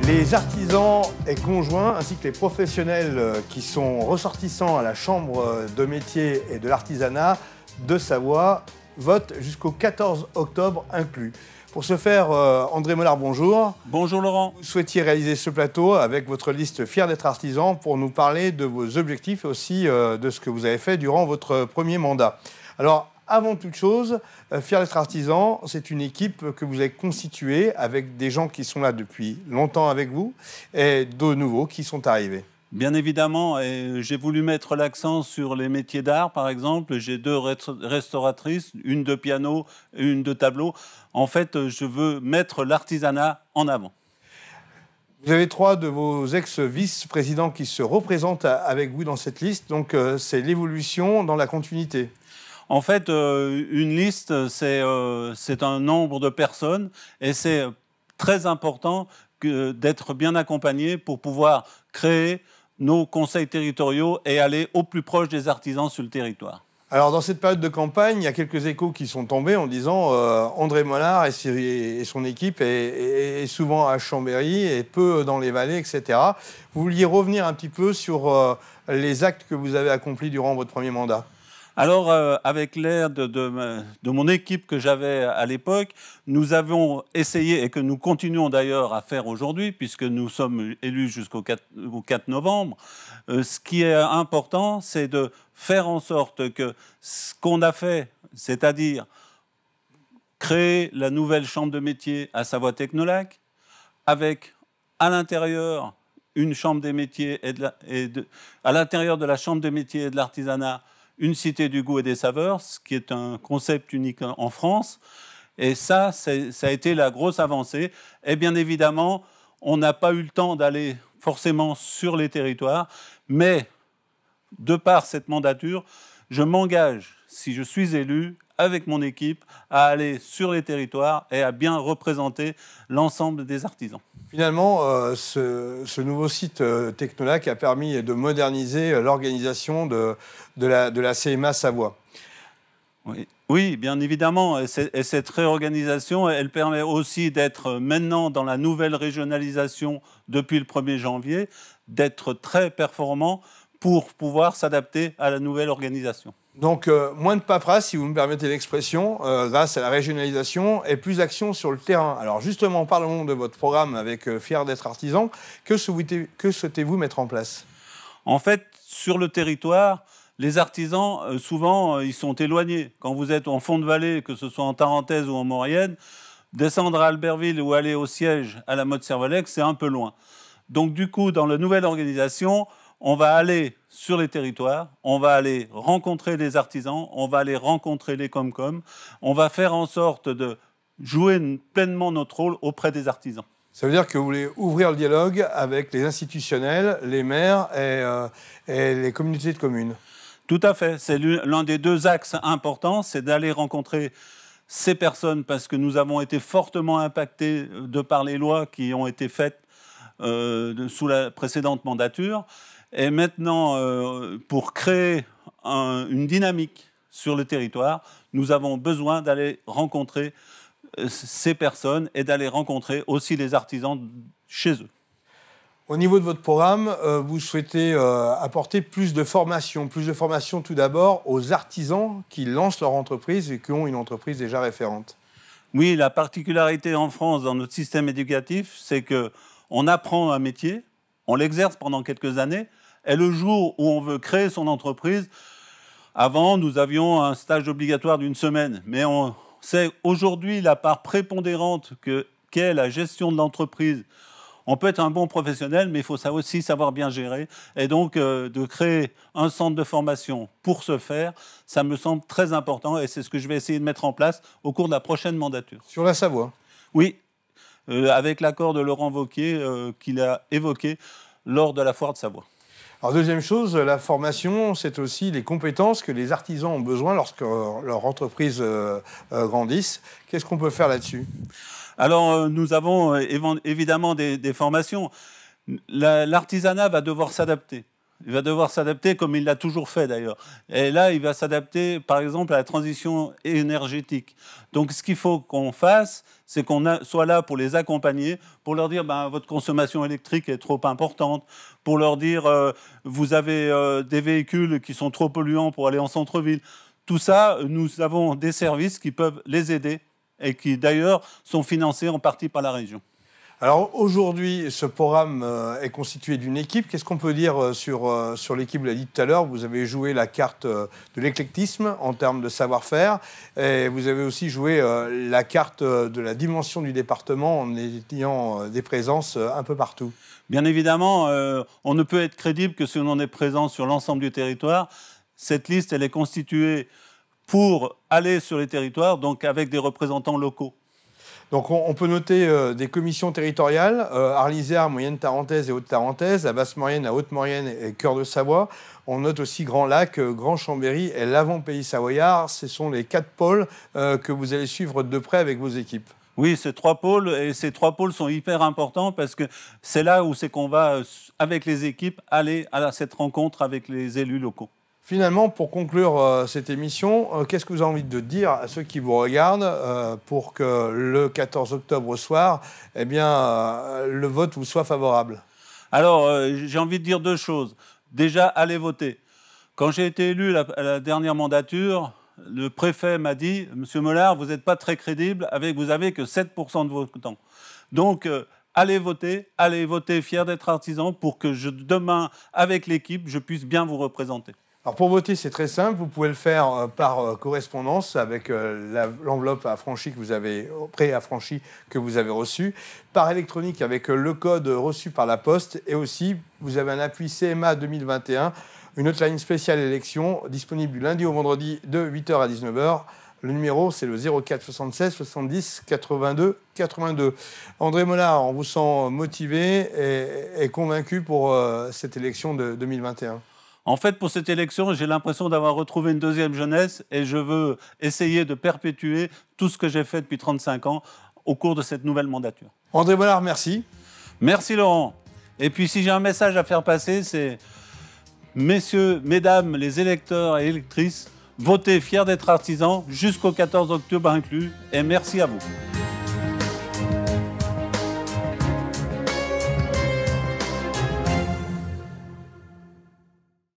Les artisans et conjoints, ainsi que les professionnels qui sont ressortissants à la Chambre de métier et de l'artisanat de Savoie votent jusqu'au 14 octobre inclus. Pour ce faire, André Mollard, bonjour. Bonjour Laurent. Vous souhaitiez réaliser ce plateau avec votre liste Fier d'être artisan pour nous parler de vos objectifs et aussi de ce que vous avez fait durant votre premier mandat. Alors, avant toute chose, Fier d'être artisan, c'est une équipe que vous avez constituée avec des gens qui sont là depuis longtemps avec vous et de nouveaux qui sont arrivés. Bien évidemment, et j'ai voulu mettre l'accent sur les métiers d'art, par exemple. J'ai 2 restauratrices, une de piano, une de tableau. En fait, je veux mettre l'artisanat en avant. Vous avez 3 de vos ex-vice-présidents qui se représentent avec vous dans cette liste, donc c'est l'évolution dans la continuité. En fait, une liste, c'est un nombre de personnes et c'est très important d'être bien accompagné pour pouvoir créer nos conseils territoriaux et aller au plus proche des artisans sur le territoire. Alors, dans cette période de campagne, il y a quelques échos qui sont tombés en disant André Mollard et son équipe est souvent à Chambéry et peu dans les vallées, etc. Vous vouliez revenir un petit peu sur les actes que vous avez accomplis durant votre premier mandat? Alors, avec l'aide de mon équipe que j'avais à l'époque, nous avons essayé, et que nous continuons d'ailleurs à faire aujourd'hui, puisque nous sommes élus jusqu'au 4 novembre, ce qui est important, c'est de faire en sorte que ce qu'on a fait, c'est-à-dire créer la nouvelle chambre de métier à Savoie-Technolac, avec à l'intérieur une chambre des métiers à l'intérieur de la chambre des métiers et de l'artisanat, une cité du goût et des saveurs, ce qui est un concept unique en France. Et ça a été la grosse avancée. Et bien évidemment, on n'a pas eu le temps d'aller forcément sur les territoires, mais de par cette mandature, je m'engage, si je suis élu, avec mon équipe, à aller sur les territoires et à bien représenter l'ensemble des artisans. Finalement, ce nouveau site Technolac a permis de moderniser l'organisation de la CMA Savoie. Oui, bien évidemment. Et cette réorganisation, elle permet aussi d'être maintenant dans la nouvelle régionalisation depuis le 1er janvier, d'être très performant pour pouvoir s'adapter à la nouvelle organisation. Donc, moins de paperasse, si vous me permettez l'expression, grâce à la régionalisation, et plus d'action sur le terrain. Alors, justement, parlons de votre programme avec Fier d'être artisan. Que souhaitez-vous mettre en place? En fait, sur le territoire, les artisans, souvent, ils sont éloignés. Quand vous êtes en fond de vallée, que ce soit en Tarentaise ou en Maurienne, descendre à Albertville ou aller au siège à la Motte-Servolex, c'est un peu loin. Donc, du coup, dans la nouvelle organisation, on va aller sur les territoires, on va aller rencontrer les artisans, on va aller rencontrer les Comcom, on va faire en sorte de jouer pleinement notre rôle auprès des artisans. Ça veut dire que vous voulez ouvrir le dialogue avec les institutionnels, les maires et les communautés de communes? Tout à fait. C'est l'un des 2 axes importants, c'est d'aller rencontrer ces personnes parce que nous avons été fortement impactés de par les lois qui ont été faites sous la précédente mandature. Et maintenant, pour créer une dynamique sur le territoire, nous avons besoin d'aller rencontrer ces personnes et d'aller rencontrer aussi les artisans chez eux. Au niveau de votre programme, vous souhaitez apporter plus de formation tout d'abord aux artisans qui lancent leur entreprise et qui ont une entreprise déjà référente. Oui, la particularité en France dans notre système éducatif, c'est qu'on apprend un métier, on l'exerce pendant quelques années, et le jour où on veut créer son entreprise, avant, nous avions un stage obligatoire d'1 semaine. Mais on sait aujourd'hui la part prépondérante qu'est la gestion de l'entreprise. On peut être un bon professionnel, mais il faut aussi savoir bien gérer. Et donc, de créer un centre de formation pour ce faire, ça me semble très important. Et c'est ce que je vais essayer de mettre en place au cours de la prochaine mandature. Sur la Savoie? Oui, avec l'accord de Laurent Wauquiez qu'il a évoqué lors de la foire de Savoie. Alors, deuxième chose, la formation, c'est aussi les compétences que les artisans ont besoin lorsque leur entreprise grandisse. Qu'est-ce qu'on peut faire là-dessus? Alors, nous avons évidemment des formations. L'artisanat va devoir s'adapter. Il va devoir s'adapter comme il l'a toujours fait d'ailleurs. Et là, il va s'adapter, par exemple, à la transition énergétique. Donc, ce qu'il faut qu'on fasse, c'est qu'on soit là pour les accompagner, pour leur dire votre consommation électrique est trop importante, pour leur dire vous avez des véhicules qui sont trop polluants pour aller en centre-ville. Tout ça, nous avons des services qui peuvent les aider et qui d'ailleurs sont financés en partie par la région. Alors aujourd'hui, ce programme est constitué d'une équipe. Qu'est-ce qu'on peut dire sur l'équipe? Vous l'avez dit tout à l'heure, vous avez joué la carte de l'éclectisme en termes de savoir-faire. Et vous avez aussi joué la carte de la dimension du département en ayant des présences un peu partout. Bien évidemment, on ne peut être crédible que si on en est présent sur l'ensemble du territoire. Cette liste, elle est constituée pour aller sur les territoires, donc avec des représentants locaux. Donc on peut noter des commissions territoriales, Arles-Isère, Moyenne-Tarentaise et Haute-Tarentaise, la Basse-Maurienne, la Haute-Maurienne et Cœur de Savoie. On note aussi Grand Lac, Grand Chambéry et l'Avant-Pays Savoyard. Ce sont les 4 pôles que vous allez suivre de près avec vos équipes. Oui, ces 3 pôles, et ces 3 pôles sont hyper importants parce que c'est là où c'est qu'on va, avec les équipes, aller à cette rencontre avec les élus locaux. Finalement, pour conclure cette émission, qu'est-ce que vous avez envie de dire à ceux qui vous regardent pour que le 14 octobre au soir, eh bien, le vote vous soit favorable? Alors, j'ai envie de dire 2 choses. Déjà, allez voter. Quand j'ai été élu à la dernière mandature, le préfet m'a dit « Monsieur Mollard, vous n'êtes pas très crédible, vous n'avez que 7% de votants. » Donc, allez voter fier d'être artisan pour que demain, avec l'équipe, je puisse bien vous représenter. Alors pour voter, c'est très simple. Vous pouvez le faire par correspondance avec l'enveloppe affranchie que vous avez pré-affranchie que vous avez reçue, par électronique avec le code reçu par la Poste, et aussi vous avez un appui CMA 2021, une hotline spéciale élection disponible du lundi au vendredi de 8h à 19h. Le numéro, c'est le 04 76 70 82 82. André Mollard, on vous sent motivé et convaincu pour cette élection de 2021. En fait, pour cette élection, j'ai l'impression d'avoir retrouvé une deuxième jeunesse et je veux essayer de perpétuer tout ce que j'ai fait depuis 35 ans au cours de cette nouvelle mandature. André Mollard, merci. Merci Laurent. Et puis si j'ai un message à faire passer, c'est messieurs, mesdames, les électeurs et électrices, votez fiers d'être artisans jusqu'au 14 octobre inclus et merci à vous.